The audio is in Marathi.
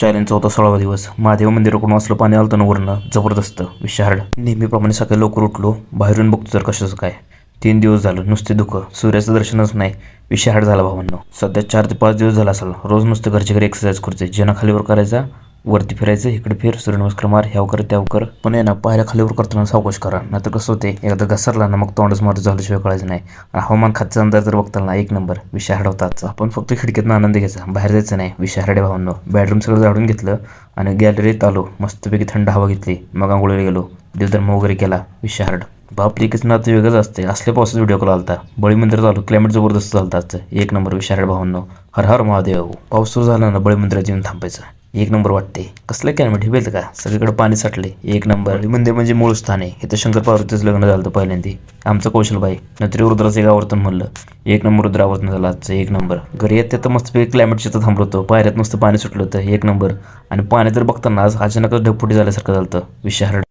चॅलेंजचा होता 16वा दिवस. महादेव मंदिराकडून वाचलं पाणी आलं होतं वरनं जबरदस्त विषाहार्ड. नेहमीप्रमाणे सकाळी लवकर उठलो, बाहेरून बघतो तर कशाचं काय. 3 दिवस झालं नुसते दुःख, सूर्याचं दर्शनच नाही. विषाहार्ड झाला भावांनो. सध्या 4 ते 5 दिवस झाला असेल. रोज नुसतं घरच्या घरी एक्सरसाइज करतोय. जेना खालीवर करायचा, वरती फिरायचं, इकडे फिर, सूर्यनमस्कार मार, ह्याव कर त्याव कर. पण आहे ना, पायऱ्या खालीवर करताना सावकाश करा, नाहीतर कसं होते एकदा घसरला ना मग तोंडच मारतो झाल्याशिवाय कळायचं नाही. आणि हवामान खात्याचा अंदाज जर बघताल ना, 1 नंबर विषाहार्ड होता आजचा. आपण फक्त खिडकीतनं आनंद घ्यायचा, बाहेर जायचं नाही. विषाहार्ड भावांनो. बेडरूम सगळं झाडून घेतलं आणि गॅलरीत आलो, मस्तपैकी थंड हवा घेतली, मग आंघोळीला गेलो, देवधर्म वगैरे केला. विषाहार्ड. बाप लेकीच नातं वेगळंच असते. असल्या पावसाचा व्हिडिओ कॉल आलता. बळी मंदिरात आलो, क्लायमेट जबरदस्त झालं आजचं. 1 नंबर विषाहार्ड भावांनो. हर हर महादेव. पाऊस सुरू झाला ना, बळी मंदिरात येऊन थांबायचं. 1 नंबर वाटते. कसलं क्लायमेट हे का, सगळीकडे पाणी साठले. 1 नंबर. बळी मंदिर म्हणजे मूळ स्थान आहे. इथं शंकर पार्वतीचं लग्न झालं होतं पहिल्यांदा. आमचं कौशलबाई नंतर रुद्राचं एक आवर्तन म्हणलं. 1 नंबर रुद्र आवर्तन झालं आजचं. 1 नंबर. घरी येत तर मस्तपैकी क्लायमेटच्या तर थांबलो होतो. पायऱ्यात नुसतं पाणी सुटलं होतं. 1 नंबर. आणि पाणी तर बघताना आज अचानकच ढगफुटी झाल्यासारखं झालं होतं. विषाहार्ड.